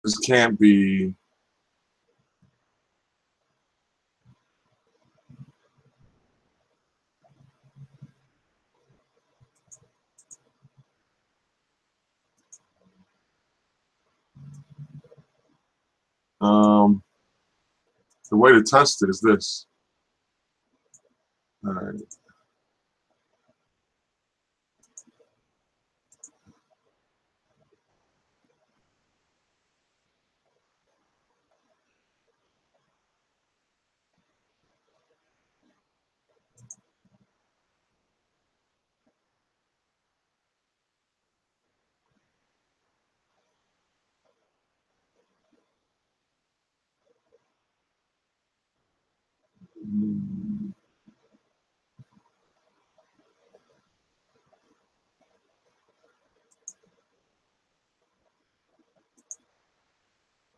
This can't be. The way to test it is this. All right.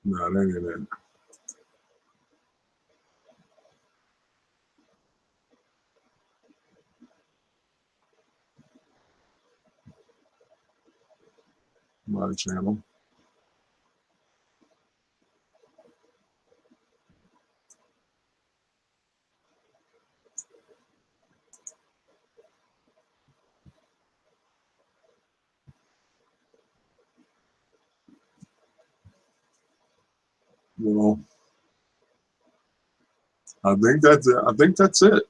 No, that ain't it. My channel. Well, I think that's it. I think that's it.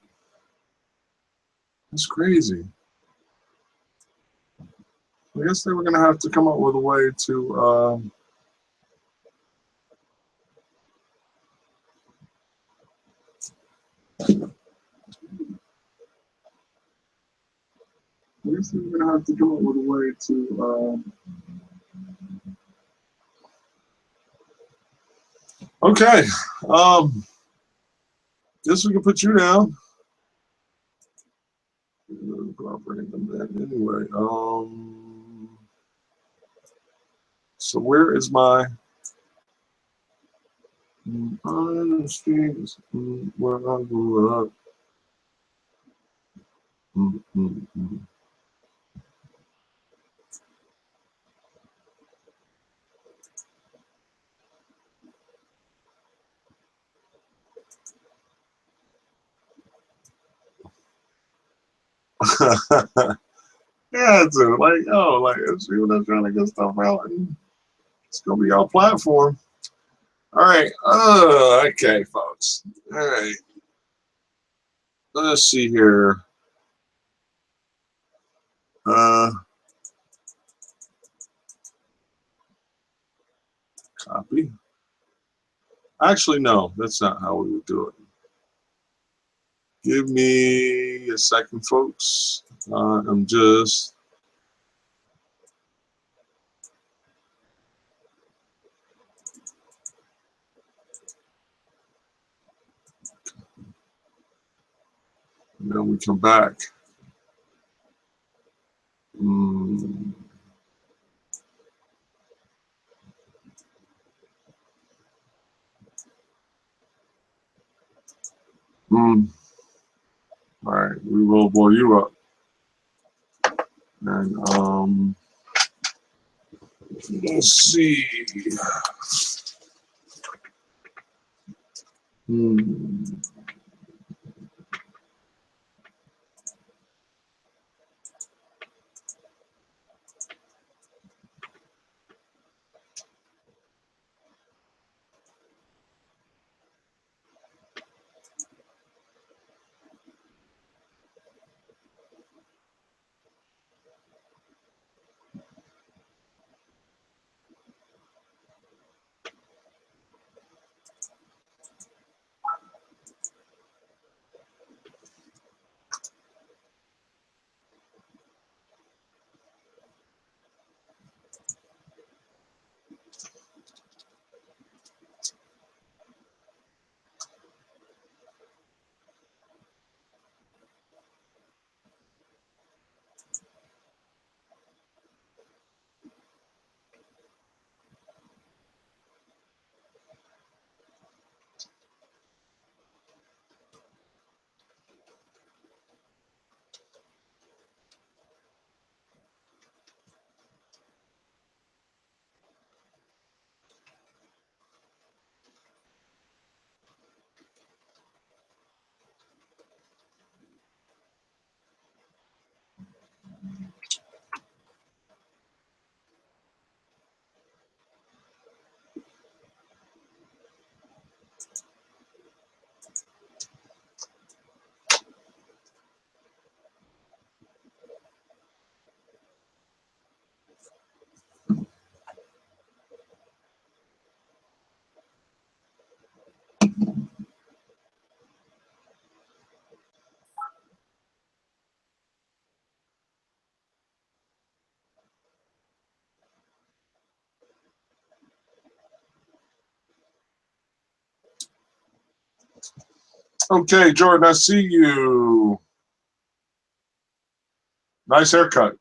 That's crazy. I guess they were gonna have to come up with a way to. I guess they were gonna have to come up with a way to. Okay. Guess we can put you down. Anyway. So where is my? On the streets where I grew up. Yeah, it's like, oh, like, it's people that's trying to get stuff out, and it's gonna be our platform. All right, okay, folks. All right, let's see here. Copy. Actually, no, that's not how we would do it. Give me a second, folks. I'm just. And then we come back. All right, we will blow you up. And let's see. Okay, Jordan, I see you. Nice haircut.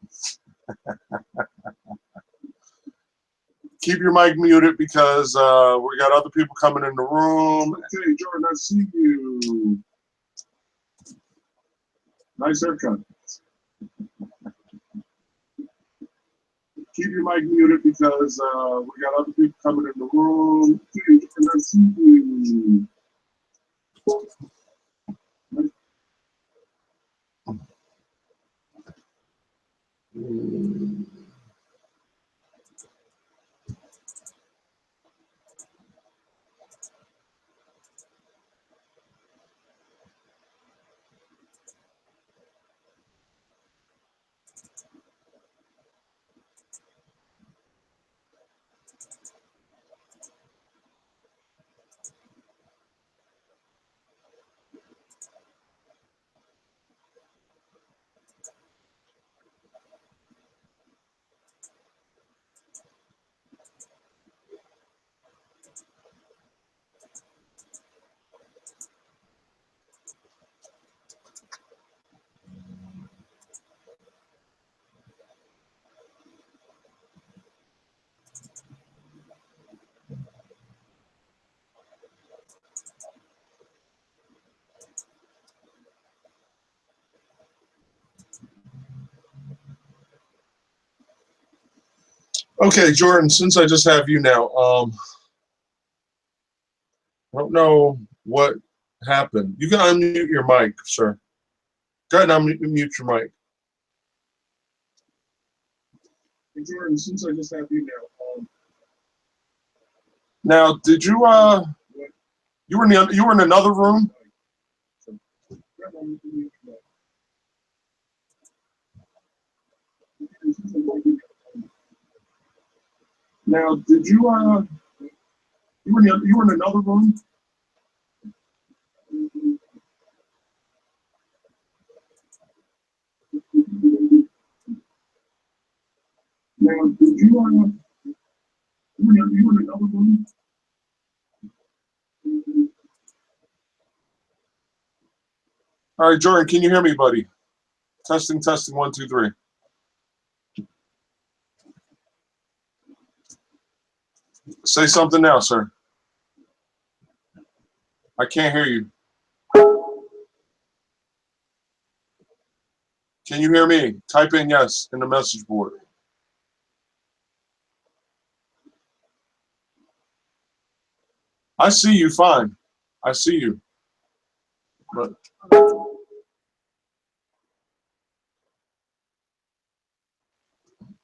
Keep your mic muted because we got other people coming in the room. Okay, Jordan, I see you. Nice haircut. Keep your mic muted because we got other people coming in the room. Okay, Jordan, I see you. Okay, Jordan, since I just have you now, I don't know what happened. You can unmute your mic, sir. Go ahead and unmute your mic. Hey, Jordan, since I just have you now, did you you were in another room? Now, did you you were in another room? Now, did you you were in another room? All right, Jordan, can you hear me, buddy? Testing, testing, 1, 2, 3. Say something now, sir. I can't hear you. Can you hear me? Type in yes in the message board. I see you fine. I see you. But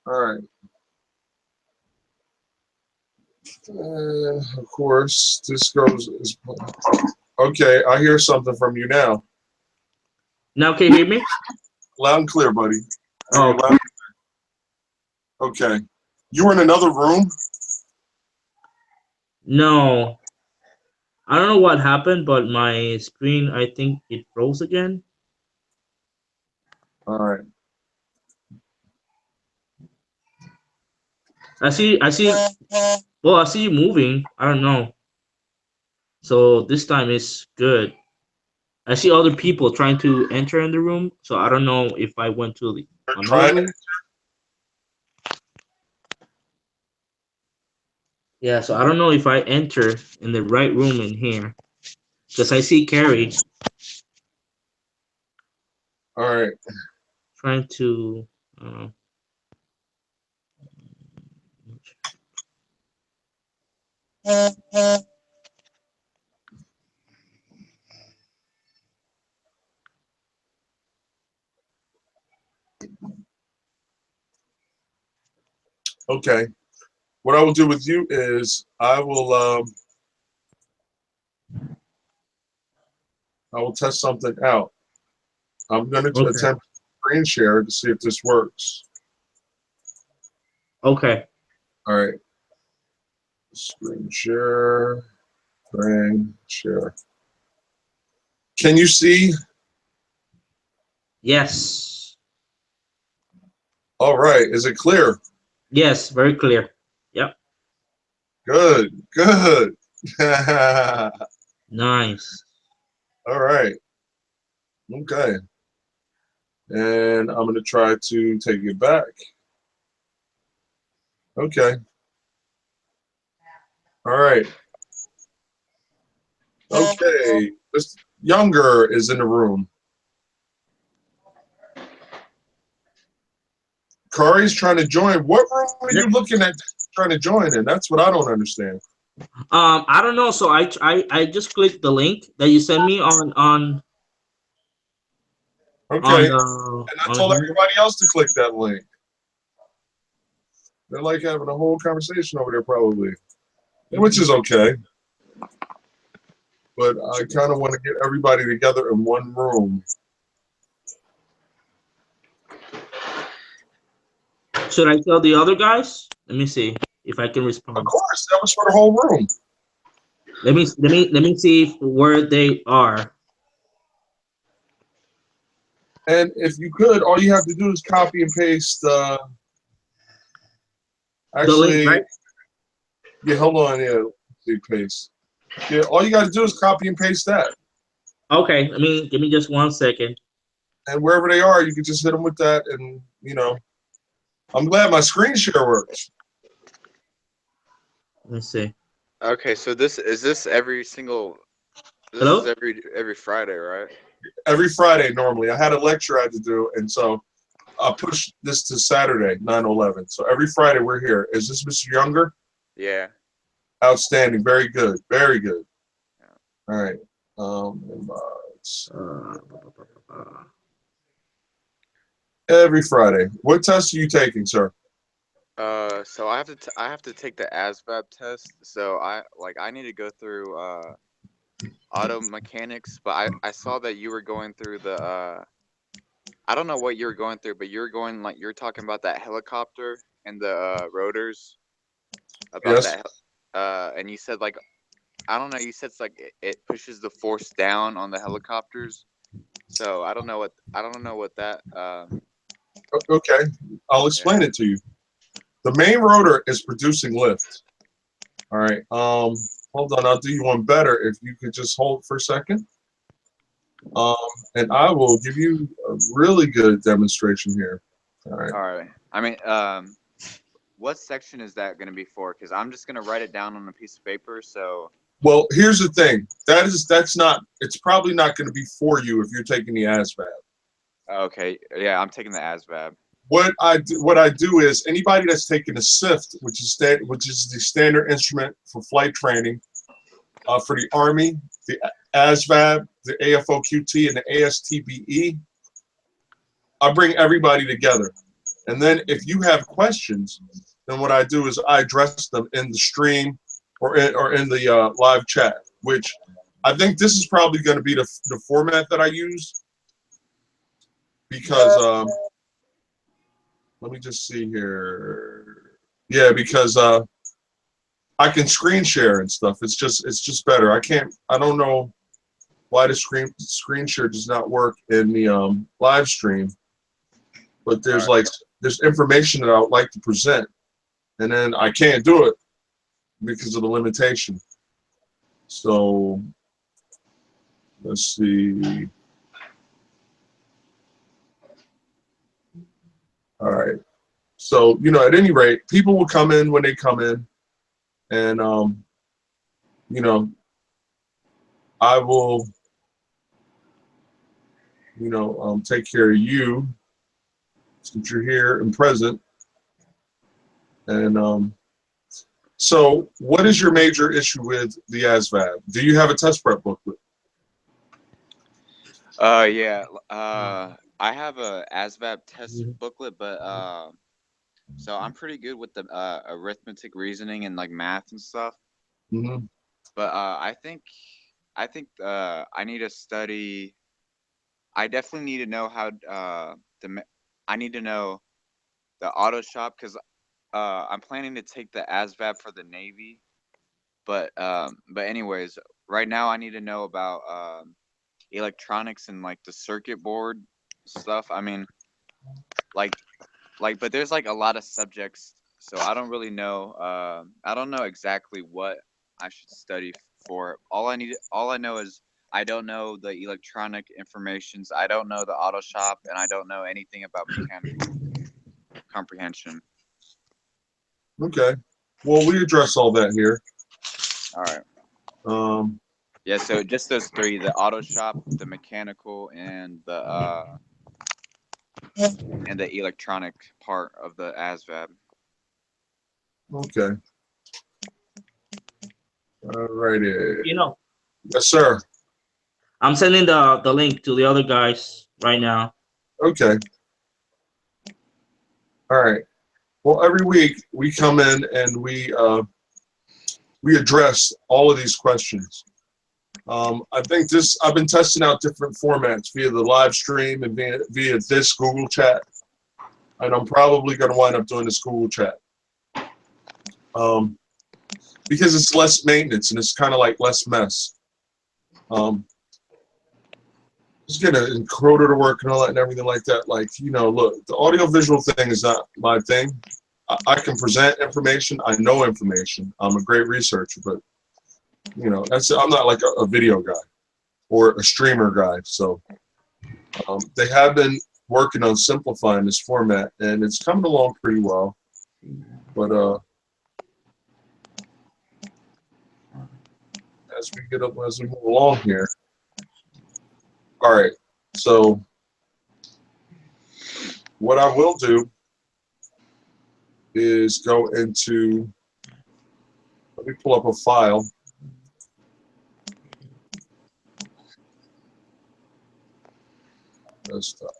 all right. And of course, this goes. Okay, I hear something from you now. Now can you hear me? Loud and clear, buddy. Oh, loud. Okay. You were in another room? no. I don't know what happened, but my screen, I think it froze again. All right. I see, well, I see you moving. I don't know. So this time it's good. I see other people trying to enter in the room, so I don't know if I went to the another room. Yeah, so I don't know if I enter in the right room in here. Because I see Carrie. All right. Trying to Okay. What I will do with you is I will test something out. I'm going to attempt screen share to see if this works. Okay. All right. Screen share. Screen share. Can you see? Yes. All right. Is it clear? Yes, very clear. Yep. Good. Good. Nice. All right. Okay. And I'm going to try to take it back. Okay. All right. Okay. Mr. Younger is in the room. Kari's trying to join. What room are you looking at trying to join in? That's what I don't understand. I don't know. So I just clicked the link that you sent me Okay. on And I on told Hangout. everybody else to click that link. They're like having a whole conversation over there probably, which is okay. But I kind of want to get everybody together in one room. Should I tell the other guys? Let me see if I can Of respond. course, that was for the whole room. Let me see where they are. And if you could, all you have to do is copy and paste. The link, Actually, right? yeah, hold on. Yeah, see, paste. Yeah, all you got to do is copy and paste that. Okay. Give me just 1 second. And wherever they are, you can just hit them with that. And, you know, I'm glad my screen share works. Let's see. Okay, so this is every single. This Hello? is every Friday, right? Every Friday, normally. I had a lecture I had to do. And so I pushed this to Saturday, 9/11. So every Friday we're here. Is this Mr. Younger? Yeah. Outstanding. Very good. Very good. Yeah. All right. Every Friday. What test are you taking, sir? So I have to take the ASVAB test. So I need to go through auto mechanics, but I saw that you were going through the I don't know what you were going through, but you're talking about that helicopter and the rotors about Yes. that and you said like I don't know, you said it's like it pushes the force down on the helicopters. So I don't know what that Okay. I'll explain it to you. The main rotor is producing lift. All right. Hold on. I'll do you one better if you could just hold for a second. And I will give you a really good demonstration here. All right. All right. I mean, what section is that going to be for? Because I'm just going to write it down on a piece of paper. So. Well, here's the thing. That's not. It's probably not going to be for you if you're taking the ASVAB. Okay. Yeah, I'm taking the ASVAB. What I do is anybody that's taking a SIFT, which is the standard instrument for flight training, for the Army, the ASVAB, the AFOQT, and the ASTBE. I bring everybody together. And then if you have questions, then what I do is I address them in the stream or in the live chat, which I think this is probably going to be the format that I use because let me just see here. Yeah, because I can screen share and stuff. It's just better. I don't know why the screen share does not work in the live stream, but there's information that I would like to present, and then I can't do it because of the limitation. So let's see. All right. So at any rate, people will come in when they come in, and I will take care of you since you're here and present. And so, what is your major issue with the ASVAB? Do you have a test prep booklet? Yeah. I have a ASVAB test booklet, but so I'm pretty good with the arithmetic, reasoning, and like math and stuff. Mm-hmm. But I think I need to study. I definitely need to know how I need to know the auto shop because I'm planning to take the ASVAB for the Navy. But anyways, right now I need to know about electronics and like the circuit board stuff. I mean, like but there's like a lot of subjects, so I don't really know. I don't know exactly what I should study for. All I know is I don't know the electronic informations. I don't know the auto shop, and I don't know anything about mechanical comprehension. Okay. Well, we address all that here. All right. Um, Yeah, so just those three: the auto shop, the mechanical, and the electronic part of the ASVAB. okay. All righty. You know, Yes, sir. I'm sending the link to the other guys right now. Okay. All right. Well, every week we come in and we address all of these questions. I think I've been testing out different formats via the live stream and via this Google chat, and I'm probably going to wind up doing this Google chat because it's less maintenance and it's kind of like less mess. Just get an encoder to work and all that and everything like that. Like, you know, look, the audio-visual thing is not my thing. I can present information. I know information. I'm a great researcher, but you know, I'm not like a video guy or a streamer guy. So they have been working on simplifying this format, and it's coming along pretty well. But as we move along here, all right. So what I will do is go into. Let me pull up a file. Desktop.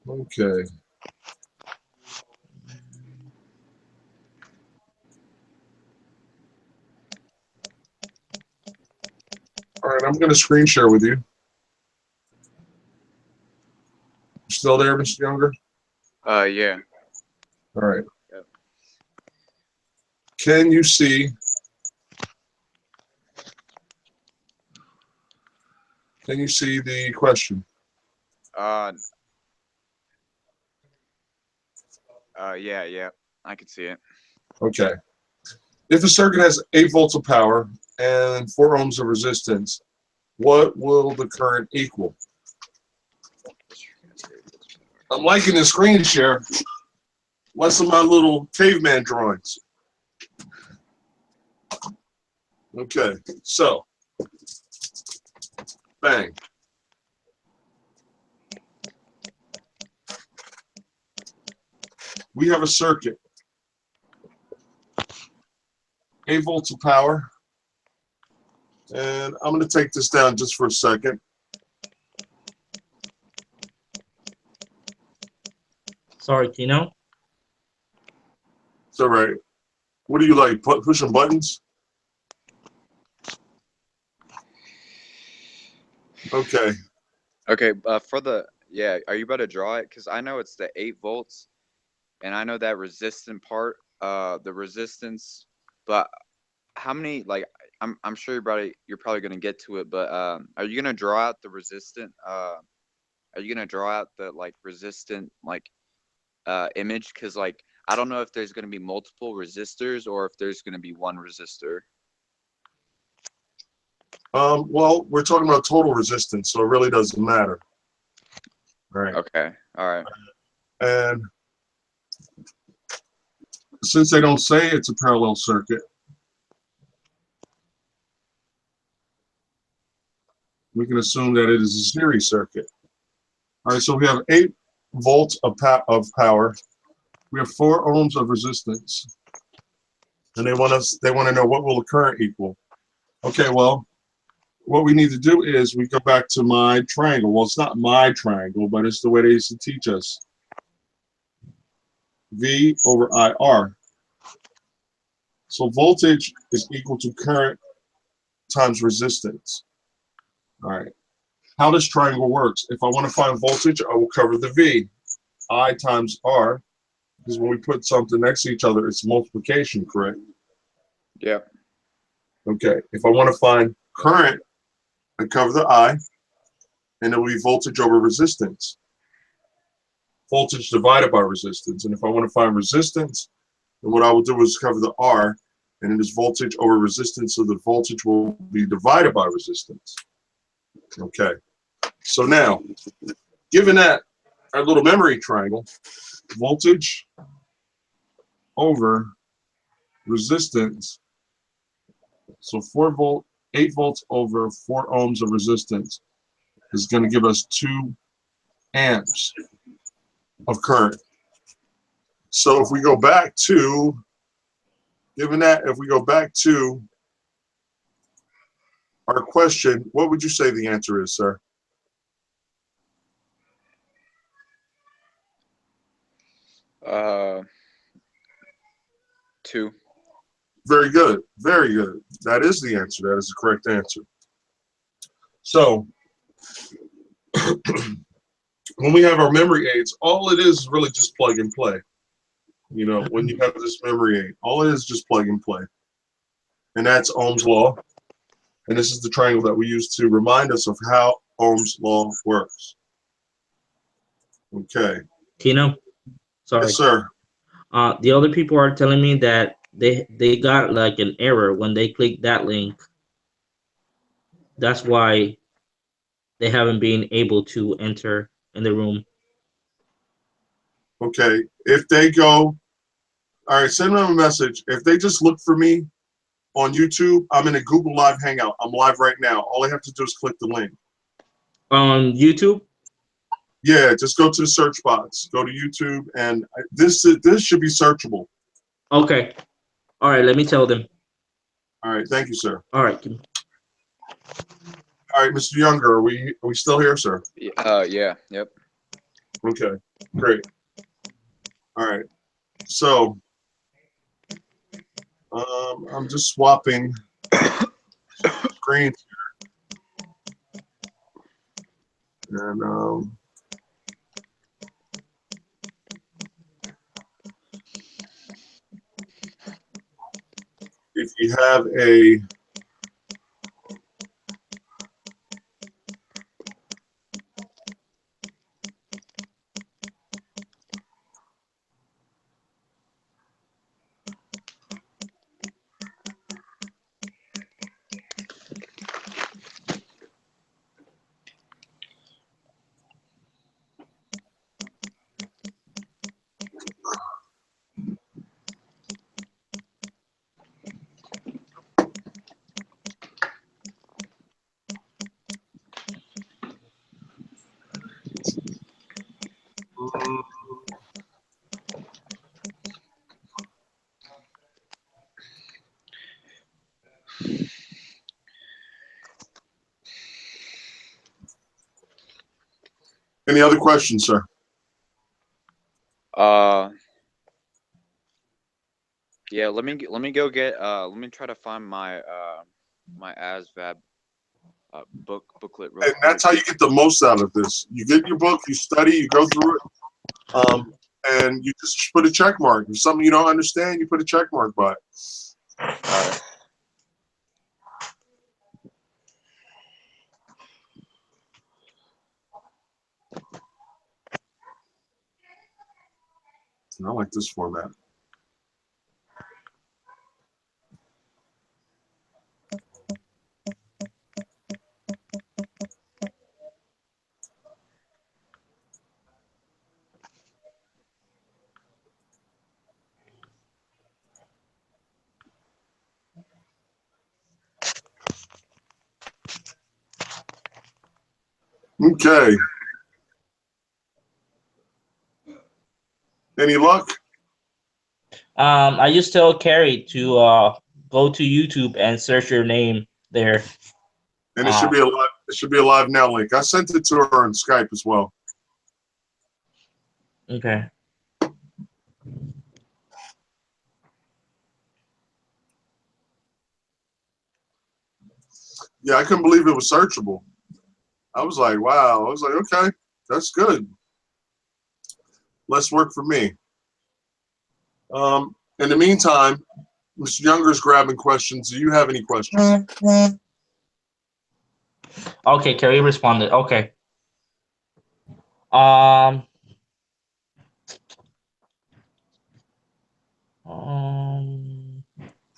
Okay. All right, I'm going to screen share with you. You still there, Mr. Younger? Yeah. All right. Yep. Can you see? Can you see the question? Yeah, I can see it. Okay. If a circuit has 8 volts of power and 4 ohms of resistance, what will the current equal? I'm liking the screen share. Less of my little caveman drawings. Okay, so bang. We have a circuit. 8 volts of power. And I'm going to take this down just for a second. Sorry, Kieno. It's all right. What do you like, pushing buttons? Okay. Okay, are you about to draw it? Because I know it's the 8 volts, and I know that resistant part, the resistance, but how many, like, I'm sure you're probably gonna get to it, but are you gonna draw out the resistant, are you gonna draw out the, like, resistant, like, image? Because, like, I don't know if there's gonna be multiple resistors or if there's gonna be one resistor. Well, we're talking about total resistance, so it really doesn't matter. All right. Okay, all right. And since they don't say it's a parallel circuit, we can assume that it is a series circuit. All right, so we have 8 volts of power We have 4 ohms of resistance. And they want to know what will the current equal. Okay, well, what we need to do is we go back to my triangle. Well, it's not my triangle, but it's the way they used to teach us. V over IR. So voltage is equal to current times resistance. All right. How this triangle works, if I want to find voltage, I will cover the V. I times R, because when we put something next to each other, it's multiplication, correct? Yep. Okay. If I want to find current, I cover the I, and it will be voltage over resistance. Voltage divided by resistance. And if I want to find resistance, then what I will do is cover the R, and it is voltage over resistance, so the voltage will be divided by resistance. Okay. So now, given that our little memory triangle, voltage over resistance, so 8 volts over 4 ohms of resistance is going to give us 2 amps of current. So if we go back to, given that, if we go back to our question, what would you say the answer is, sir? Uh, 2. Very good. Very good. That is the answer. That is the correct answer. So when we have our memory aids, all it is really just plug and play. You know, when you have this memory aid, all it is just plug and play. And that's Ohm's law. And this is the triangle that we use to remind us of how Ohm's law works. Okay. Kieno, sorry. Yes, sir. The other people are telling me that they got like an error when they click that link. That's why they haven't been able to enter in the room. Okay. If they go, all right, send them a message. If they just look for me on YouTube, I'm in a Google Live Hangout. I'm live right now. All they have to do is click the link. On YouTube? Yeah, just go to the search box. Go to YouTube, and this should be searchable. Okay. All right, let me tell them. All right, thank you, sir. All right. All right, Mr. Younger, are we still here, sir? Yeah. Yep. Okay, great. All right, so I'm just swapping screens here, and if you have a any other questions, sir? Yeah. Let me go get. Let me try to find my my ASVAB booklet real And quick. that's how you get the most out of this. You get your book, you study, you go through it, and you just put a check mark. If something you don't understand, you put a check mark by it. I like this format. Okay. Any luck? I just tell Carrie to go to YouTube and search your name there. And it should be a live. It should be a live now link. I sent it to her on Skype as well. Okay. Yeah, I couldn't believe it was searchable. I was like, wow. I was like, okay, that's good. Less work for me. In the meantime, Mr. Younger's grabbing questions. Do you have any questions? Okay, Carrie responded. Okay. Um,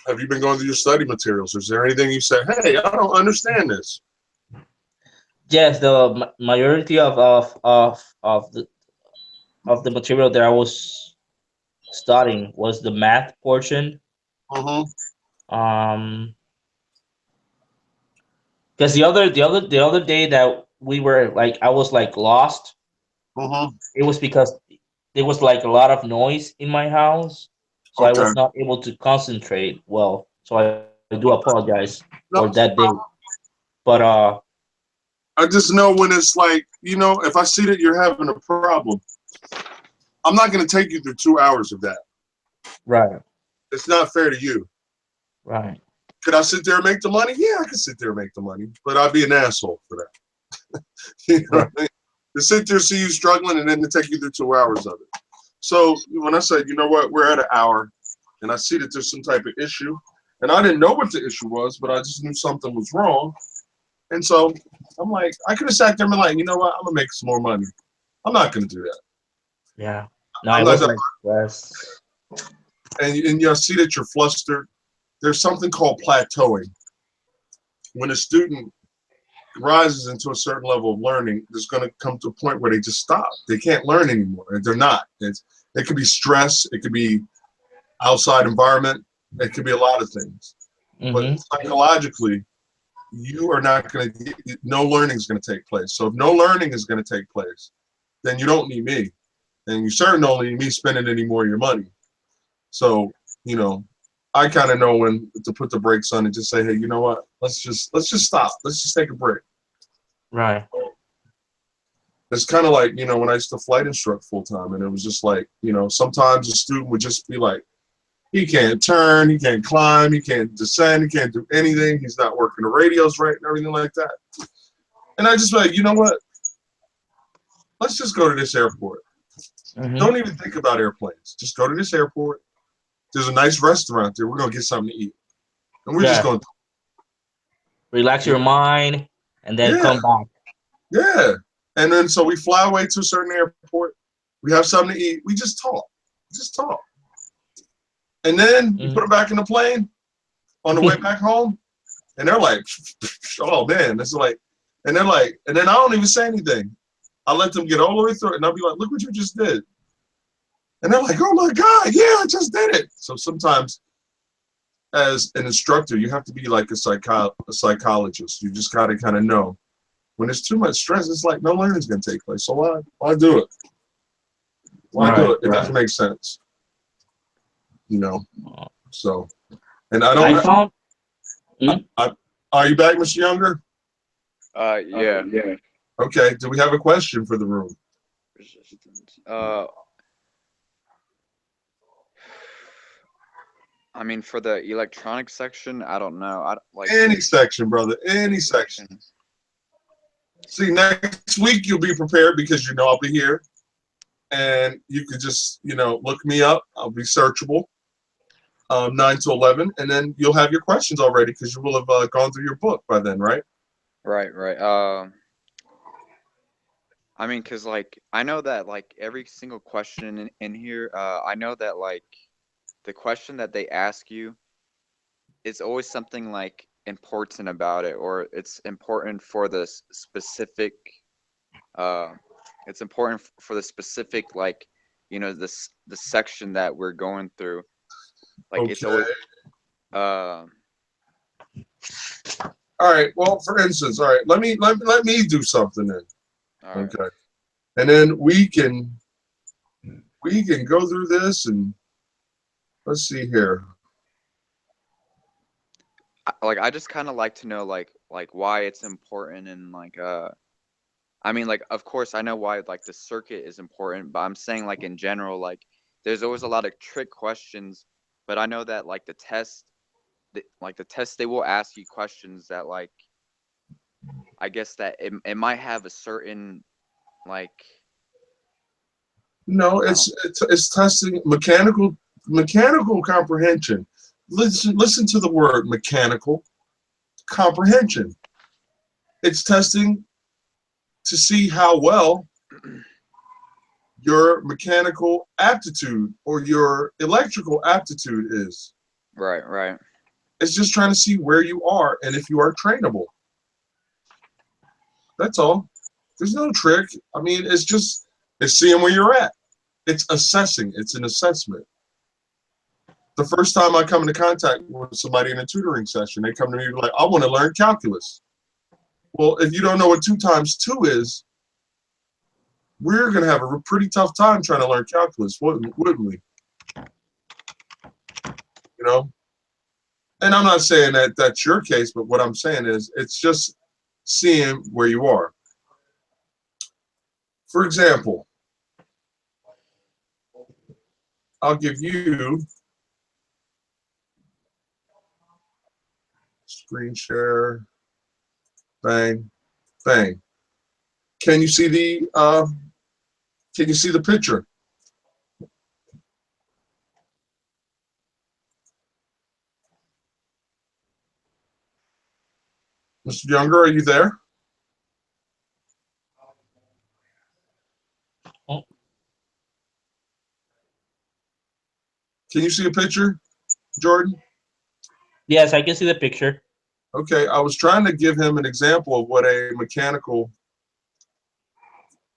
Have you been going through your study materials? Is there anything you say, hey, I don't understand this? yes, the majority of the material that I was studying was the math portion. Because the other day that we were like, I was like lost. It was because there was like a lot of noise in my house, so I Okay. was not able to concentrate well. So I do apologize No, for that day. But I just know when it's like, you know, if I see that you're having a problem, I'm not going to take you through 2 hours of that. right, It's not fair to you. right. Could I sit there and make the money? Yeah, I could sit there and make the money, but I'd be an asshole for that. You know what I mean? To sit there, see you struggling, and then to take you through 2 hours of it. So when I said, you know what, we're at an hour, and I see that there's some type of issue, and I didn't know what the issue was, but I just knew something was wrong. And so I'm like, I could have sat there and been like, you know what, I'm going to make some more money. I'm not going to do that. Yeah. No, I wasn't stressed. And you see that you're flustered. There's something called plateauing. When a student rises into a certain level of learning, there's going to come to a point where they just stop. They can't learn anymore. They're not. It could be stress. It could be outside environment. It could be a lot of things. But psychologically, you are not going to get, no learning is going to take place. So if no learning is going to take place, then you don't need me. And you certainly don't need me spending any more of your money. So, you know, I kind of know when to put the brakes on and just say, hey, you know what? Let's just stop. Let's just take a break. Right. It's kind of like, you know, when I used to flight instruct full time, and it was just like, you know, sometimes a student would just be like, he can't turn, he can't climb, he can't descend, he can't do anything. He's not working the radios right and everything like that. And I just like, you know what? Let's just go to this airport. Don't even think about airplanes. Just go to this airport. There's a nice restaurant there. We're going to get something to eat. And we're just going to relax your mind and then come back. Yeah. And then so we fly away to a certain airport. We have something to eat. We just talk. Just talk. And then you put them back in the plane on the way back home. And they're like, oh, man. It's like, and they're like, and then I don't even say anything. I let them get all the way through it. And I'll be like, look what you just did. And they're like, oh, my God, yeah, I just did it. So sometimes as an instructor, you have to be like a psychologist. You just got to kind of know. When there's too much stress, it's like no learning is going to take place. So why do it? Why do it? It doesn't make sense. You know? So, and I don't are you back, Mr. Younger? Yeah. Okay. Do we have a question for the room? I mean, for the electronic section, I don't know. I like any section, brother. Any section. See, next week you'll be prepared because you know I'll be here, and you can just look me up. I'll be searchable, 9 to 11, and then you'll have your questions already because you will have gone through your book by then, right? Right. I mean, cause like I know that like every single question in here, I know that like the question that they ask you, it's always something like important about it, or it's important for the specific it's important for the specific like the section that we're going through, like it's always all right, well, for instance, all right, let me do something then. Okay, and then we can go through this, and let's see here. I just kind of like to know like why it's important and like I mean like of course I know why like the circuit is important, but I'm saying like in general like there's always a lot of trick questions, but I know that like the test they will ask you questions that like I guess that it might have a certain like No, it's testing mechanical comprehension. Listen to the word mechanical comprehension. It's testing to see how well your mechanical aptitude or your electrical aptitude is. right. It's just trying to see where you are and if you are trainable. That's all. There's no trick. I mean, it's seeing where you're at. It's assessing. It's an assessment. The first time I come into contact with somebody in a tutoring session, they come to me like, I want to learn calculus. Well, if you don't know what 2 times 2 is, we're going to have a pretty tough time trying to learn calculus, wouldn't we? You know? And I'm not saying that that's your case, but what I'm saying is it's just seeing where you are. For example, I'll give you screen share, bang, bang. Can you see the picture? Mr. Younger, are you there? Oh. Can you see a picture, Jordan? Yes, I can see the picture. Okay, I was trying to give him an example of what a mechanical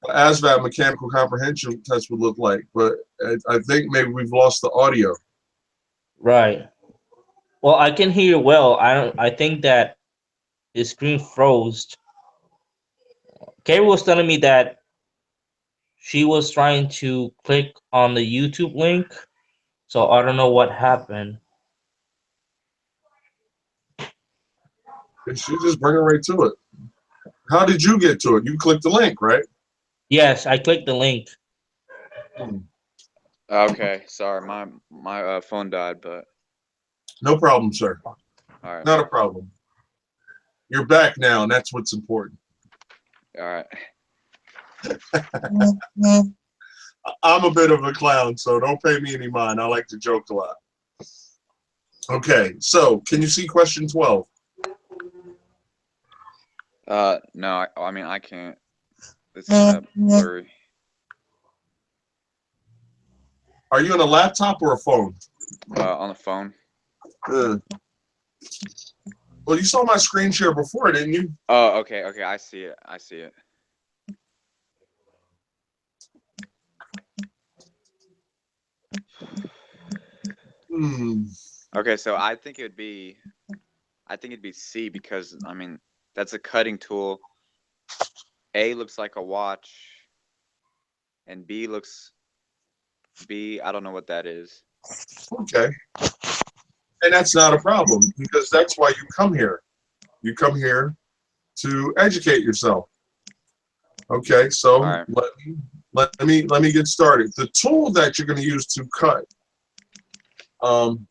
ASVAB mechanical comprehension test would look like, but I think maybe we've lost the audio. Right. Well, I can hear you well. I think that the screen froze. Carrie was telling me that she was trying to click on the YouTube link, so I don't know what happened. She just bring it right to it. How did you get to it? You clicked the link, right? Yes, I clicked the link. Okay, sorry, my phone died, but No problem, sir. all right, Not a problem. You're back now, and that's what's important. all right. I'm a bit of a clown, so don't pay me any mind. I like to joke a lot. Okay, so can you see question 12? No, I mean I can't. It's kind of blurry. Are you on a laptop or a phone? On the phone. Well, you saw my screen share before, didn't you? Oh, okay, I see it. Okay, so I think it'd be C because I mean that's a cutting tool. A looks like a watch, and B I don't know what that is. Okay. And that's not a problem because that's why you come here. You come here to educate yourself. Okay, so right. let me get started. The tool that you're going to use to cut. And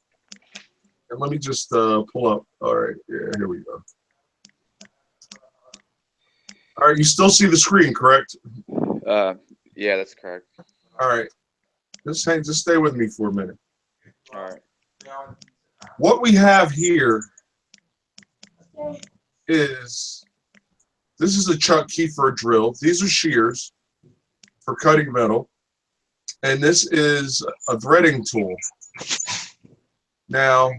let me just pull up. All right, yeah, here we go. All right, you still see the screen, correct? Yeah, that's correct. All right, just stay with me for a minute. All right. What we have here is this is a chuck key for a drill. These are shears for cutting metal, and this is a threading tool. Now,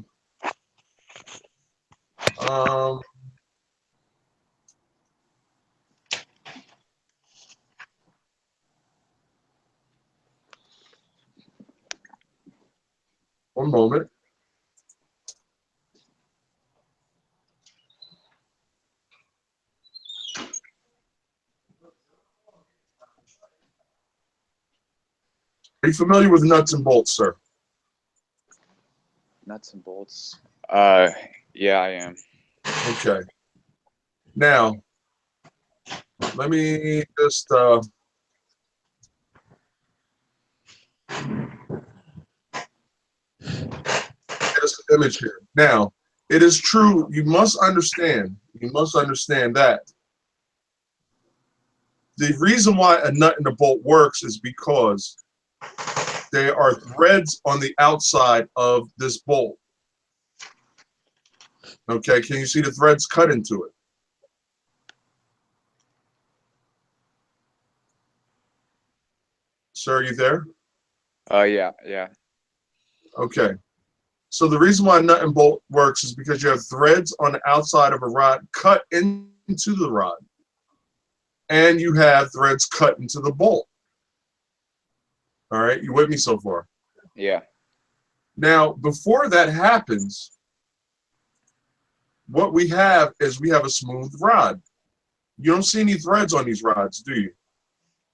one moment. Are you familiar with nuts and bolts, sir? Nuts and bolts. Yeah, I am. Okay. Now, let me just get us an image here. Now, it is true. You must understand. You must understand that the reason why a nut and a bolt works is because there are threads on the outside of this bolt. Okay, can you see the threads cut into it? Sir, are you there? Yeah. Okay. So the reason why nut and bolt works is because you have threads on the outside of a rod cut into the rod. And you have threads cut into the bolt. All right, you with me so far? Yeah. Now, before that happens, what we have is we have a smooth rod. You don't see any threads on these rods, do you?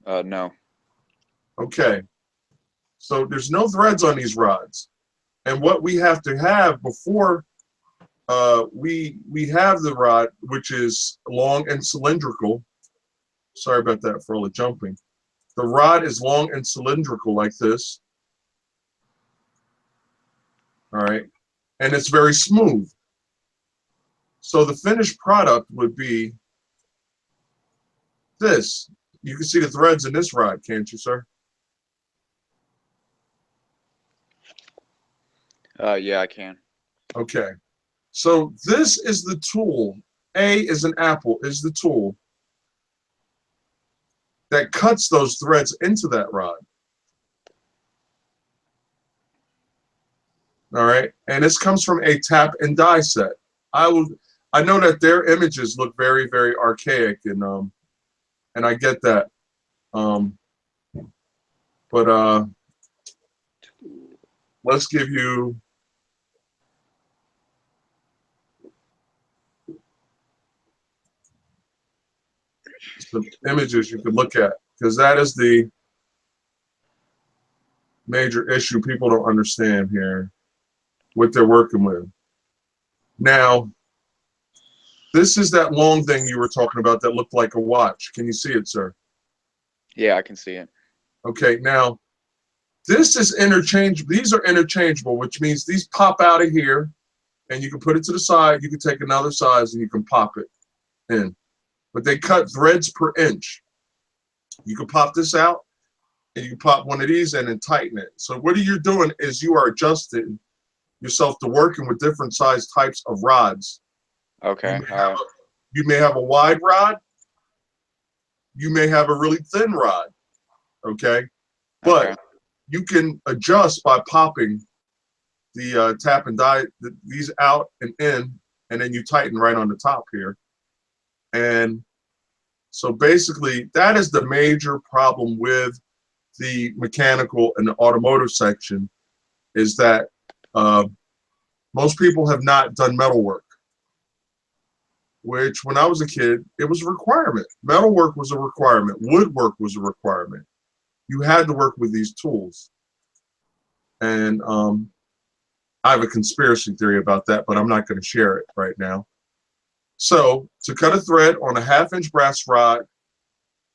No. Okay. So there's no threads on these rods. And what we have to have before we have the rod, which is long and cylindrical. Sorry about that for all the jumping. The rod is long and cylindrical like this. All right. And it's very smooth. So the finished product would be this. You can see the threads in this rod, can't you, sir? Yeah, I can. Okay. So this is the tool. A is an apple, is the tool that cuts those threads into that rod. All right. And this comes from a tap and die set. I know that their images look very, very archaic, and I get that. But let's give you some images you can look at, because that is the major issue people don't understand here, what they're working with. Now, this is that long thing you were talking about that looked like a watch. Can you see it, sir? Yeah, I can see it. Okay, now, this is interchangeable. These are interchangeable, which means these pop out of here, and you can put it to the side. You can take another size, and you can pop it in. But they cut threads per inch. You can pop this out, and you can pop one of these in and tighten it. So what you're doing is you are adjusting yourself to working with different size types of rods. Okay. You may have a wide rod. You may have a really thin rod. Okay, but Okay. you can adjust by popping the tap and die these out and in, and then you tighten right on the top here. And so basically, that is the major problem with the mechanical and the automotive section, is that most people have not done metal work, which when I was a kid, it was a requirement. Metal work was a requirement. Woodwork was a requirement. You had to work with these tools. And I have a conspiracy theory about that, but I'm not going to share it right now. So to cut a thread on a 1/2-inch brass rod,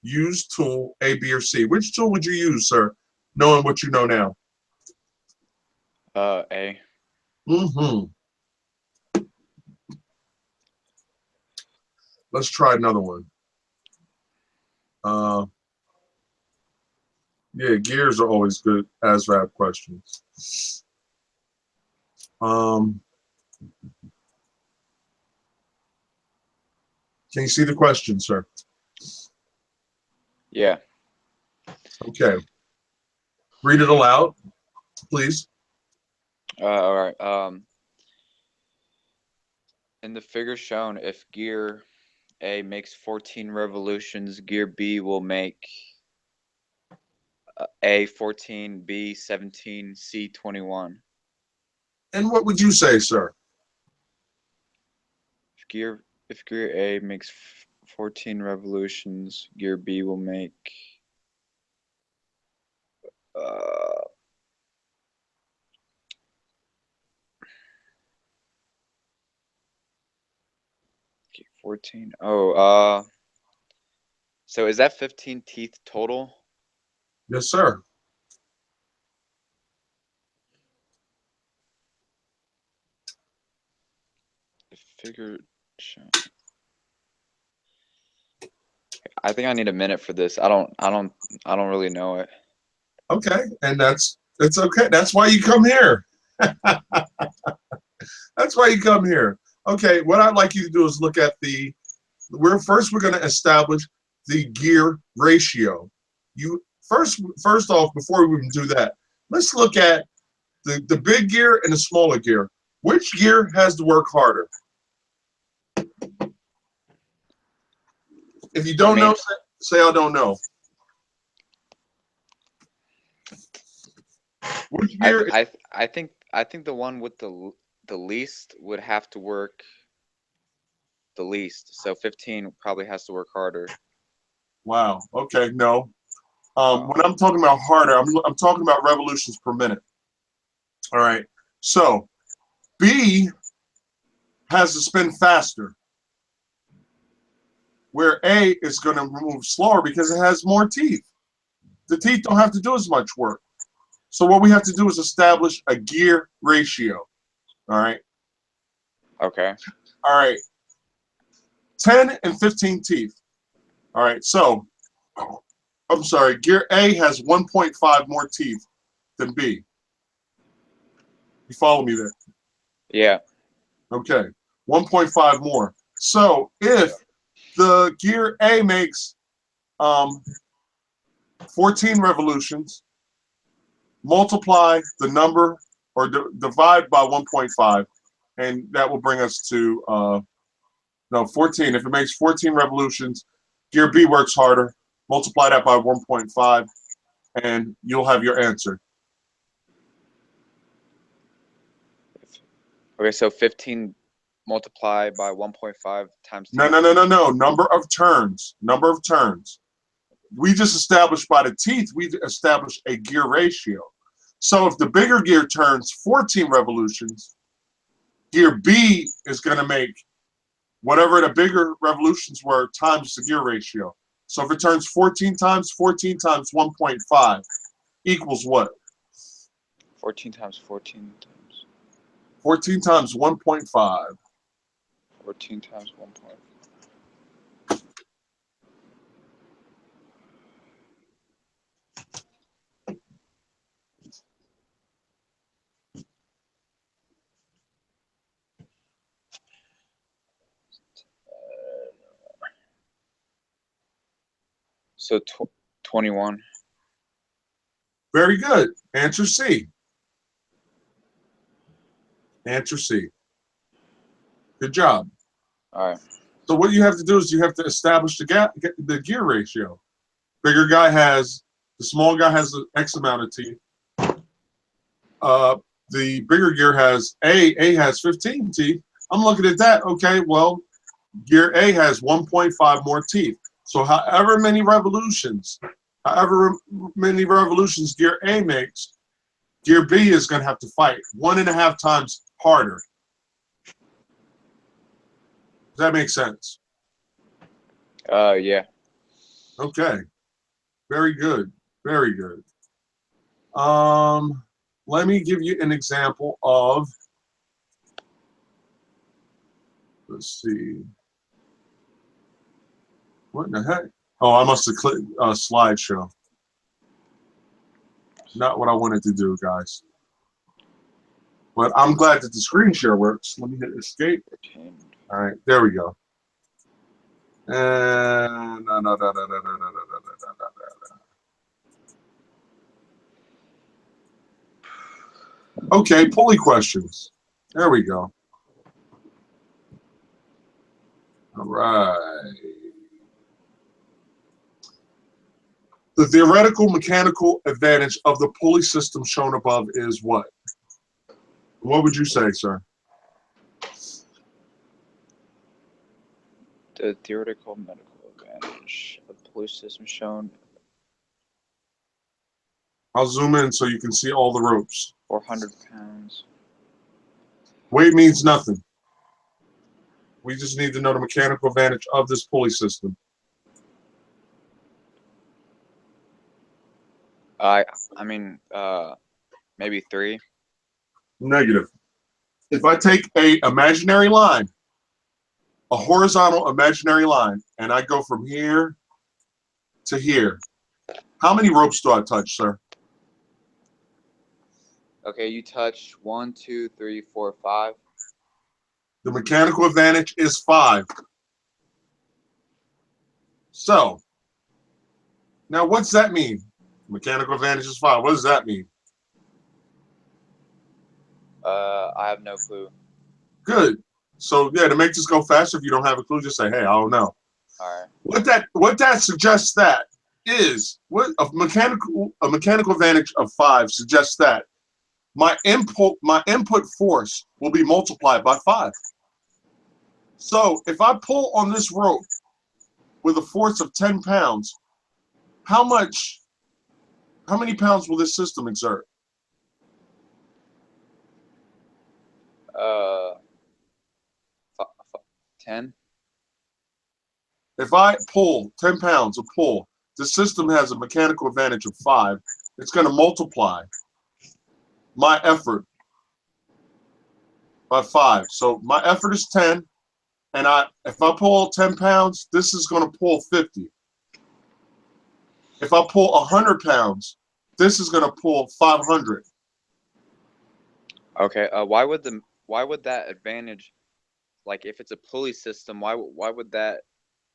use tool A, B, or C. Which tool would you use, sir, knowing what you know now? A. Mm-hmm. Let's try another one. Yeah, gears are always good ASVAB questions. Can you see the question, sir? Yeah. Okay. Read it aloud, please. All right. In the figure shown, if gear A makes 14 revolutions, gear B will make A 14, B 17, C 21. And what would you say, sir? If gear A makes 14 revolutions, gear B will make 14. Oh, so is that 15 teeth total? Yes, sir. Figure. I think I need a minute for this. I don't really know it. Okay, and that's okay. That's why you come here. That's why you come here. Okay, what I'd like you to do is look at we're going to establish the gear ratio. You first off, before we even do that, let's look at the big gear and the smaller gear. Which gear has to work harder? If you don't know, say I don't know. Which gear? I think the one with the least would have to work the least. So 15 probably has to work harder. Wow. Okay. No. When I'm talking about harder, I'm talking about revolutions per minute. All right. So B has to spin faster, where A is going to move slower because it has more teeth. The teeth don't have to do as much work. So what we have to do is establish a gear ratio. All right. Okay. All right. 10 and 15 teeth. All right. So, I'm sorry. Gear A has 1.5 more teeth than B. You follow me there? Yeah. Okay. 1.5 more. So if the gear A makes 14 revolutions, multiply the number or divide by 1.5, and that will bring us to 14. If it makes 14 revolutions, gear B works harder. Multiply that by 1.5, and you'll have your answer. Okay, so 15 multiplied by 1.5 times. No. Number of turns. Number of turns. We just established by the teeth, we established a gear ratio. So if the bigger gear turns 14 revolutions, gear B is going to make whatever the bigger revolutions were times the gear ratio. So if it turns 14 times 1.5 equals what? 14 times 14 times. 14 times 1.5. 14 times 1.5. So 21. Very good. Answer C. Answer C. Good job. All right. So what you have to do is you have to establish the gear ratio. Bigger guy has, the small guy has X amount of teeth. The bigger gear has A has 15 teeth. I'm looking at that. Okay, well, gear A has 1.5 more teeth. So however many revolutions gear A makes, gear B is going to have to fight 1.5 times harder. Does that make sense? Yeah. Okay. Very good. Very good. Let me give you an example of, let's see. What in the heck? Oh, I must have clicked slideshow. Not what I wanted to do, guys. But I'm glad that the screen share works. Let me hit escape. All right, there we go. And okay, pulley questions. There we go. All right. The theoretical mechanical advantage of the pulley system shown above is what? What would you say, sir? The theoretical medical advantage of the pulley system shown. I'll zoom in so you can see all the ropes. 400 pounds. Weight means nothing. We just need to know the mechanical advantage of this pulley system. I mean, maybe 3. Negative. If I take a imaginary line, a horizontal imaginary line, and I go from here to here, how many ropes do I touch, sir? Okay, you touch 1, 2, 3, 4, 5. The mechanical advantage is 5. So, now what's that mean? Mechanical advantage is 5. What does that mean? I have no clue. Good. So, yeah, to make this go faster, if you don't have a clue, just say, hey, I don't know. All right. What that suggests that is what a mechanical advantage of 5 suggests that my input force will be multiplied by 5. So if I pull on this rope with a force of 10 pounds, how many pounds will this system exert? Uh, 10. If I pull 10 pounds of pull, the system has a mechanical advantage of 5. It's going to multiply my effort by 5. So my effort is 10, and if I pull 10 pounds, this is going to pull 50. If I pull 100 pounds, this is going to pull 500. Okay. Why would that advantage, like if it's a pulley system, why would that?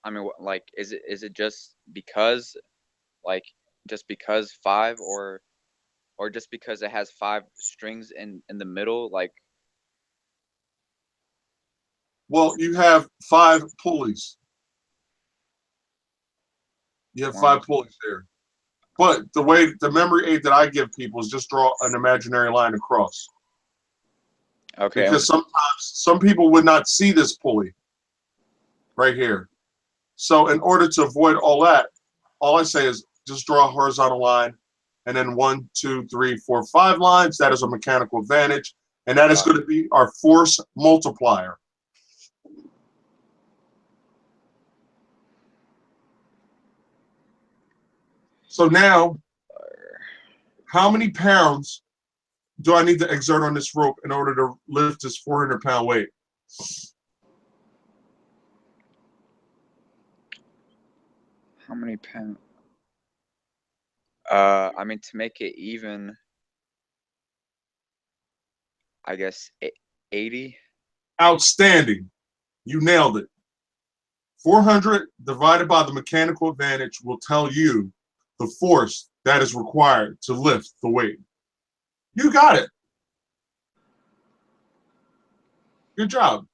I mean, like, is it just because, like, just because 5, or just because it has 5 strings in the middle, like? Well, you have 5 pulleys. You have 5 pulleys there. But the memory aid that I give people is just draw an imaginary line across. Okay. Because sometimes some people would not see this pulley right here. So in order to avoid all that, all I say is just draw a horizontal line, and then 1, 2, 3, 4, 5 lines. That is a mechanical advantage, and that is going to be our force multiplier. So now, how many pounds do I need to exert on this rope in order to lift this 400-pound weight? How many pounds? I mean, to make it even, I guess 80. Outstanding. You nailed it. 400 divided by the mechanical advantage will tell you the force that is required to lift the weight. You got it. Good job.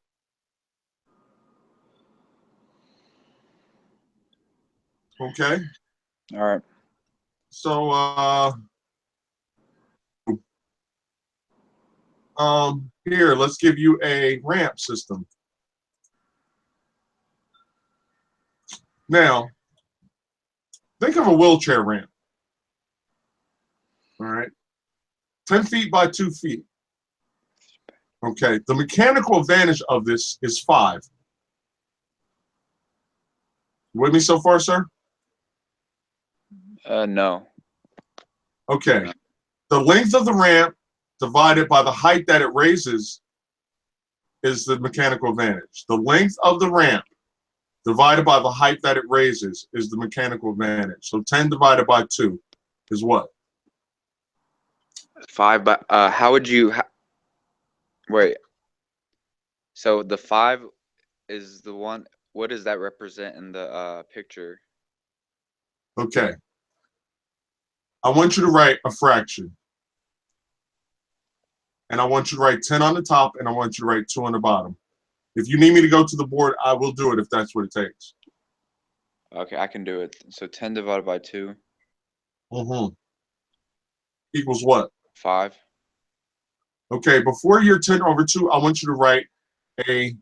Okay. All right. So, here, let's give you a ramp system. Now, think of a wheelchair ramp. All right. 10 feet by 2 feet. Okay. The mechanical advantage of this is 5. You with me so far, sir? No. Okay. The length of the ramp divided by the height that it raises is the mechanical advantage. The length of the ramp divided by the height that it raises is the mechanical advantage. So 10 divided by 2 is what? 5, but how would you wait? So the 5 is the one. What does that represent in the picture? Okay. I want you to write a fraction. And I want you to write 10 on the top, and I want you to write 2 on the bottom. If you need me to go to the board, I will do it if that's what it takes. Okay, I can do it. So 10 divided by 2. Equals what? 5. Okay, before your 10 over 2, I want you to write a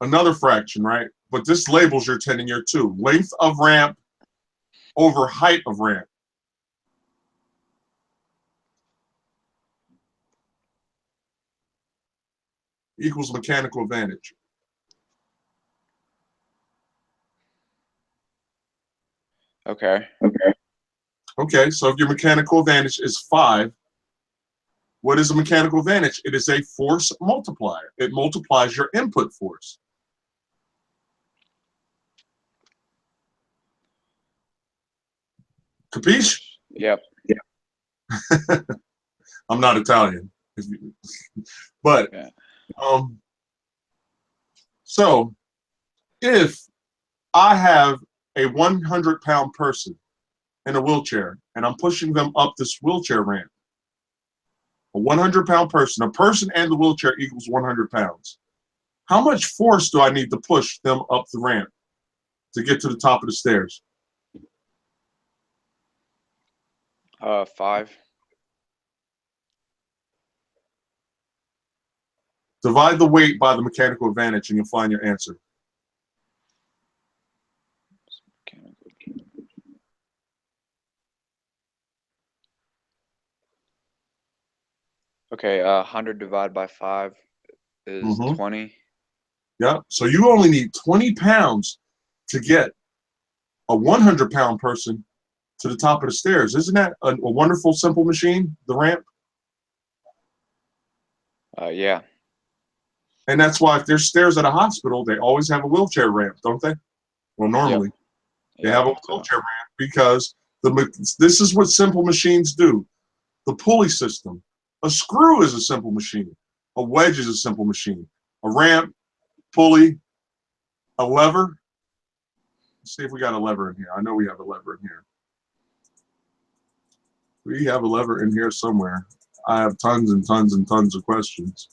another fraction, right? But this labels your 10 and your 2. Length of ramp over height of ramp. equals mechanical advantage. Okay. Okay, so if your mechanical advantage is 5, what is a mechanical advantage? It is a force multiplier. It multiplies your input force. Capiche? Yep. I'm not Italian. But, Yeah. so if I have a 100-pound person in a wheelchair and I'm pushing them up this wheelchair ramp, a 100-pound person, a person and the wheelchair equals 100 pounds. How much force do I need to push them up the ramp to get to the top of the stairs? 5. Divide the weight by the mechanical advantage and you'll find your answer. Okay, 100 divided by 5 is 20. Yeah, so you only need 20 pounds to get a 100-pound person to the top of the stairs. Isn't that a wonderful, simple machine, the ramp? Yeah. And that's why if there's stairs at a hospital, they always have a wheelchair ramp, don't they? Well, normally they have a wheelchair ramp because this is what simple machines do. The pulley system. A screw is a simple machine. A wedge is a simple machine. A ramp, pulley, a lever. Let's see if we got a lever in here. I know we have a lever in here. We have a lever in here somewhere. I have tons and tons and tons of questions.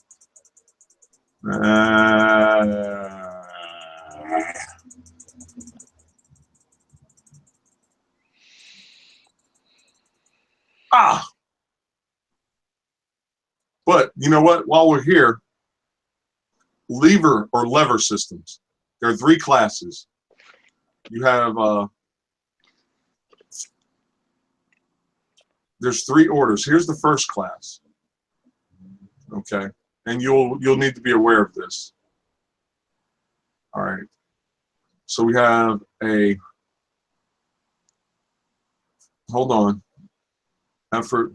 But you know what? While we're here, lever or lever systems. There are 3 classes. You have there's 3 orders. Here's the first class. Okay, and you'll need to be aware of this. All right. So we have a. Hold on. Effort.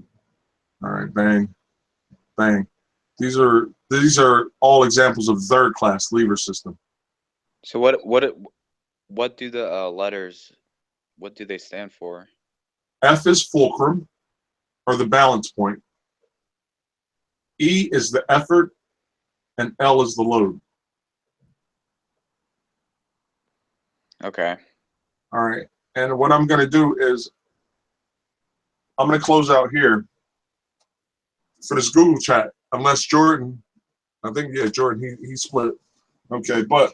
All right. Bang. Bang. These are all examples of 3rd class lever system. So what do the letters, what do they stand for? F is fulcrum, or the balance point. E is the effort, and L is the load. Okay. All right. And what I'm going to do is I'm going to close out here for this Google chat, unless Jordan, I think, yeah, Jordan, he split. Okay, but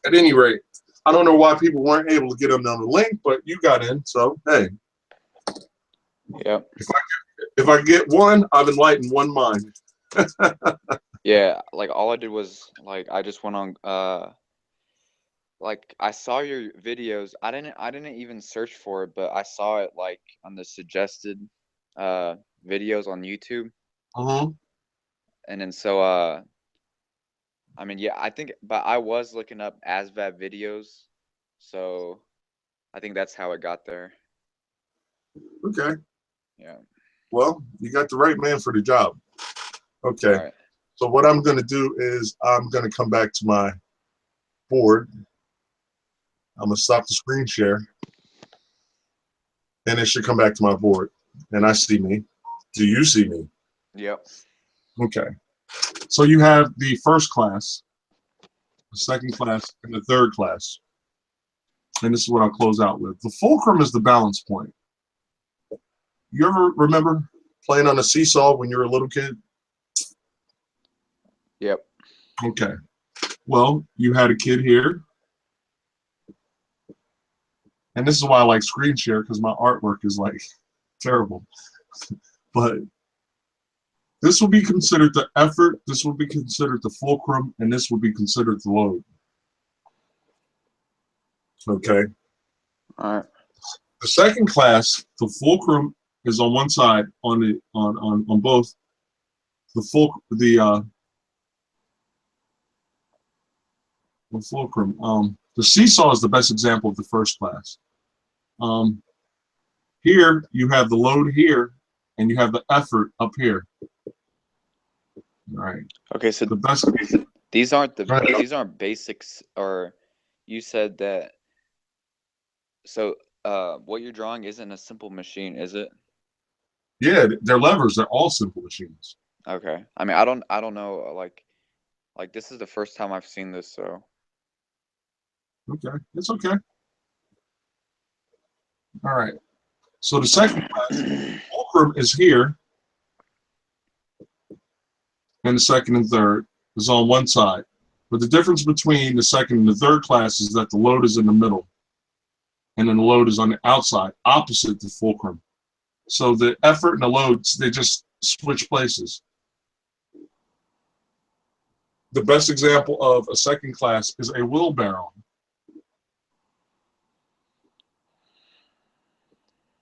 at any rate, I don't know why people weren't able to get them on the link, but you got in, so hey. Yep. If I get one, I've enlightened one mind. Yeah, like all I did was like I just went on like I saw your videos. I didn't even search for it, but I saw it like on the suggested videos on YouTube. And then so I mean, yeah, I think, but I was looking up ASVAB videos, so I think that's how it got there. Okay. Yeah. Well, you got the right man for the job. Okay. All right. So what I'm going to do is I'm going to come back to my board. I'm going to stop the screen share. And it should come back to my board. And I see me. Do you see me? Yep. Okay. So you have the first class, the second class, and the third class. And this is what I'll close out with. The fulcrum is the balance point. You ever remember playing on a seesaw when you were a little kid? Yep. Okay. Well, you had a kid here. And this is why I like screen share, because my artwork is like terrible. But this will be considered the effort, this will be considered the fulcrum, and this will be considered the load. Okay. All right. The second class, the fulcrum is on one side, on both. The The fulcrum. The seesaw is the best example of the first class. Here you have the load here, and you have the effort up here. All right. Okay, so The best. these aren't Right. these aren't basics, or you said that. So what you're drawing isn't a simple machine, is it? Yeah, they're levers. They're all simple machines. Okay. I mean, I don't know, like this is the first time I've seen this, so. Okay, it's okay. All right. So the second class, fulcrum is here, and the second and third is on one side. But the difference between the second and the third class is that the load is in the middle, and then the load is on the outside, opposite the fulcrum. So the effort and the loads, they just switch places. The best example of a second class is a wheelbarrow.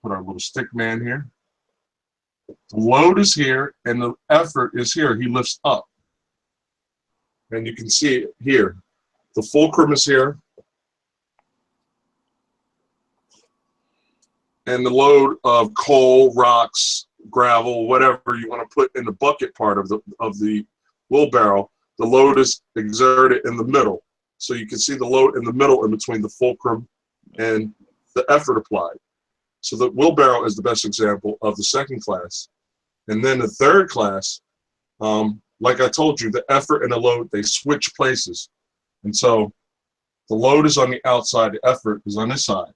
Put our little stick man here. The load is here and the effort is here. He lifts up. And you can see it here. The fulcrum is here. And the load of coal, rocks, gravel, whatever you want to put in the bucket part of the wheelbarrow, the load is exerted in the middle. So you can see the load in the middle in between the fulcrum and the effort applied. So the wheelbarrow is the best example of the second class. And then the third class, like I told you, the effort and the load, they switch places. And so the load is on the outside, the effort is on this side.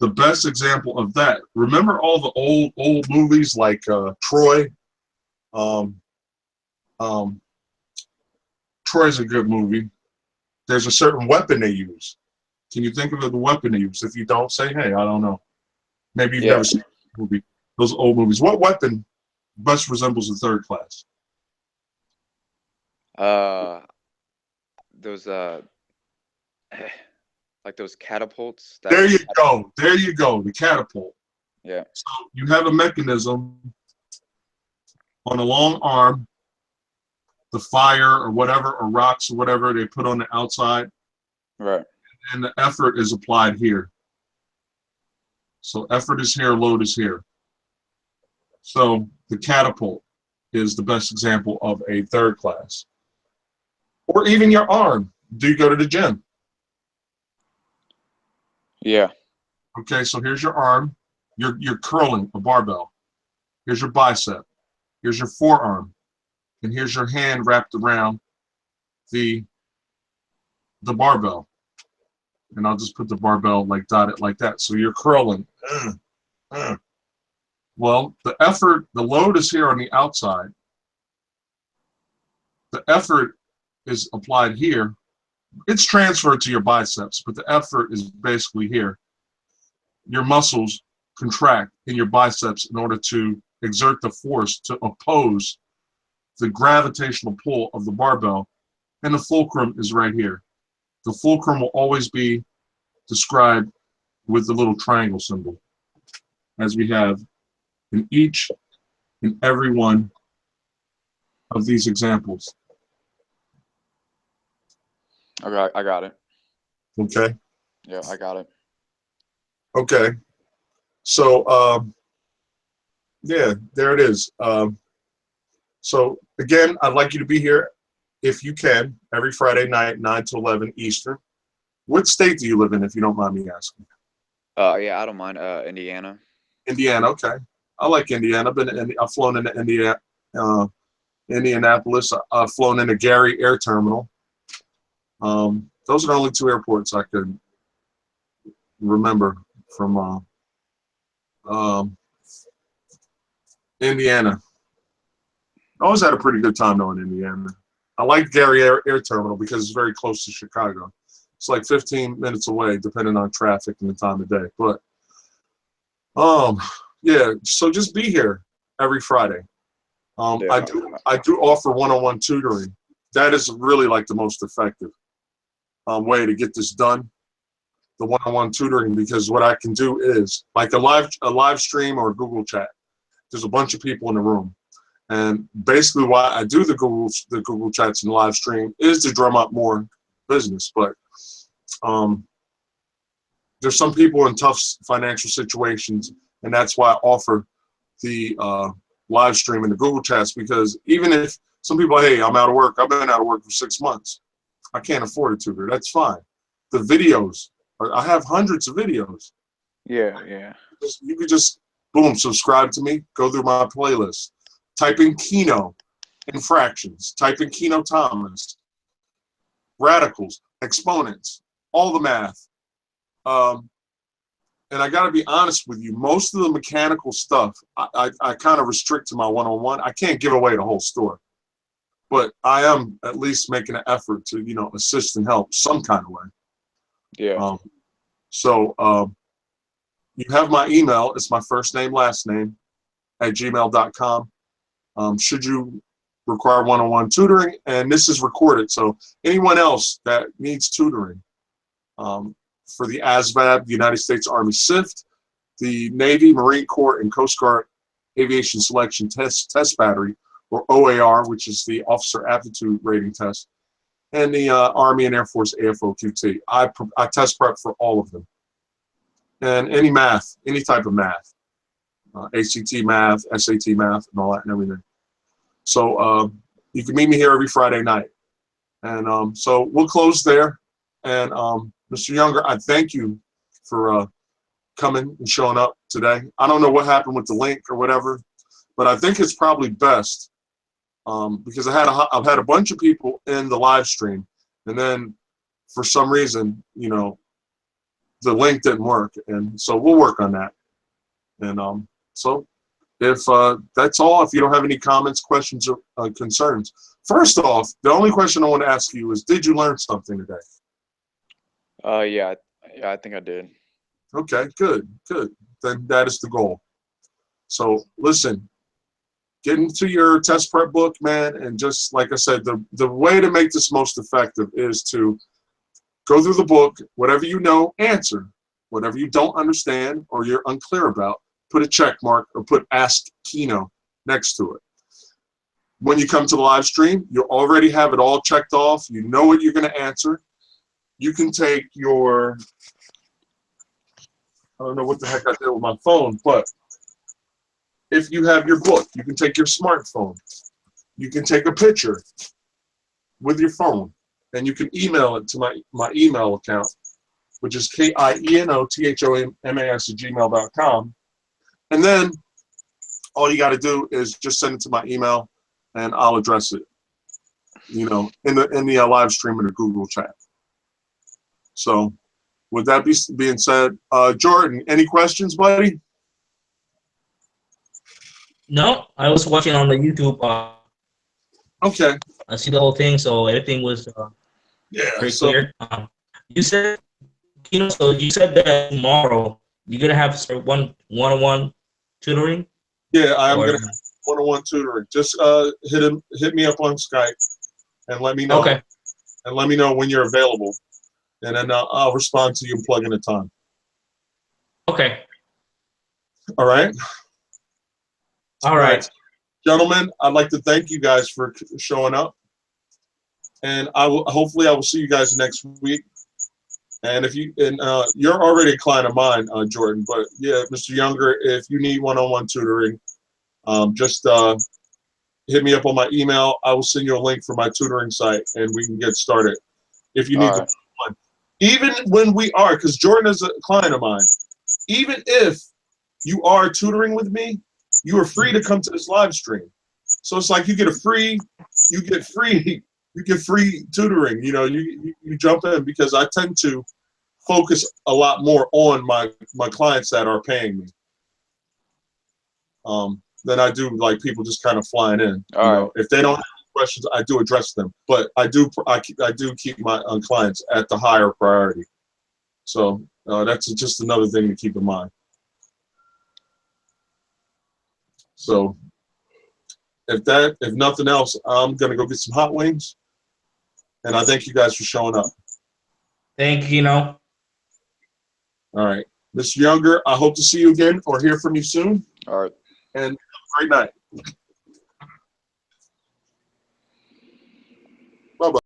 The best example of that, remember all the old movies like Troy? Troy's a good movie. There's a certain weapon they use. Can you think of the weapon they use? If you don't, say, hey, I don't know. Maybe you've never seen the movie, those old movies. What weapon best resembles the third class? Those like those catapults. There you go. There you go. The catapult. Yeah. So you have a mechanism on a long arm, the fire or whatever, or rocks or whatever they put on the outside. Right. And the effort is applied here. So effort is here, load is here. So the catapult is the best example of a third class. Or even your arm. Do you go to the gym? Yeah. Okay, so here's your arm. You're curling a barbell. Here's your bicep. Here's your forearm. And here's your hand wrapped around the barbell. And I'll just put the barbell like dotted like that. So you're curling. Well, the effort, the load is here on the outside. The effort is applied here. It's transferred to your biceps, but the effort is basically here. Your muscles contract in your biceps in order to exert the force to oppose the gravitational pull of the barbell, and the fulcrum is right here. The fulcrum will always be described with the little triangle symbol, as we have in each and every one of these examples. Okay, I got it. Okay? Yeah, I got it. Okay. So, yeah, there it is. So, again, I'd like you to be here, if you can, every Friday night, 9 to 11 Eastern. What state do you live in, if you don't mind me asking? Yeah, I don't mind. Indiana. Indiana, okay. I like Indiana. I've flown into Indianapolis. I've flown into Gary Air Terminal. Those are the only two airports I could remember from Indiana. I always had a pretty good time though in Indiana. I like Gary Air Terminal because it's very close to Chicago. It's like 15 minutes away, depending on traffic and the time of day. But yeah, so just be here every Friday. I do offer one-on-one tutoring. That is really like the most effective way to get this done, the one-on-one tutoring, because what I can do is like a live stream or a Google chat. There's a bunch of people in the room, and basically why I do the Google chats and live stream is to drum up more business. But there's some people in tough financial situations, and that's why I offer the live stream in the Google chats, because even if some people, hey, I'm out of work, I've been out of work for 6 months, I can't afford a tutor, that's fine. The videos, I have hundreds of videos. Yeah. You could just, boom, subscribe to me, go through my playlist, type in Kieno in fractions, type in Kieno Thomas, radicals, exponents, all the math. And I got to be honest with you, most of the mechanical stuff, I kind of restrict to my one-on-one. I can't give away the whole store, but I am at least making an effort to, you know, assist and help some kind of way. Yeah. You have my email. It's my first name, last name @gmail.com. Should you require one-on-one tutoring, and this is recorded, so anyone else that needs tutoring, for the ASVAB, the United States Army SIFT, the Navy, Marine Corps, and Coast Guard Aviation Selection Test Battery, or OAR, which is the Officer Aptitude Rating Test, and the Army and Air Force AFOQT. I test prep for all of them. And any math, any type of math, ACT math, SAT math, and all that and everything. So you can meet me here every Friday night. And so we'll close there. And Mr. Younger, I thank you for coming and showing up today. I don't know what happened with the link or whatever, but I think it's probably best because I've had a bunch of people in the live stream, and then for some reason, you know, the link didn't work, and so we'll work on that. And so if that's all, if you don't have any comments, questions, or concerns, first off, the only question I want to ask you is, did you learn something today? Yeah, I think I did. Okay, good. Then that is the goal. So listen, get into your test prep book, man, and just like I said, the way to make this most effective is to go through the book, whatever you know, answer. Whatever you don't understand or you're unclear about, put a check mark or put Ask Kieno next to it. When you come to the live stream, you already have it all checked off. You know what you're going to answer. You can take your, I don't know what the heck I did with my phone, but if you have your book, you can take your smartphone. You can take a picture with your phone, and you can email it to my email account, which is KIENOTHOMAS@gmail.com. And then all you got to do is just send it to my email, and I'll address it, you know, in the live stream in the Google chat. So with that being said, Jordan, any questions, buddy? No, I was watching on the YouTube. Okay. I see the whole thing, so everything was very clear. You said, you know, so you said that tomorrow you're gonna have one-on-one tutoring. Yeah, I'm gonna have one-on-one tutoring. Just hit me up on Skype and let me know. Okay. And let me know when you're available, and then I'll respond to you and plug in a time. Okay. All right. All right. Gentlemen, I'd like to thank you guys for showing up, and hopefully I will see you guys next week. And if you're already a client of mine, Jordan, but yeah, Mr. Younger, if you need one-on-one tutoring, just hit me up on my email. I will send you a link for my tutoring site, and we can get started. If you need one, even when we are, because Jordan is a client of mine, even if you are tutoring with me, you are free to come to this live stream. So it's like you get free tutoring. You know, you jump in, because I tend to focus a lot more on my clients that are paying me than I do like people just kind of flying in. You know, if they don't have questions, I do address them, but I do keep my clients at the higher priority. So that's just another thing to keep in mind. So if nothing else, I'm gonna go get some hot wings, and I thank you guys for showing up. Thank you. All right, Mr. Younger, I hope to see you again or hear from you soon. All right, and have a great night. Bye-bye.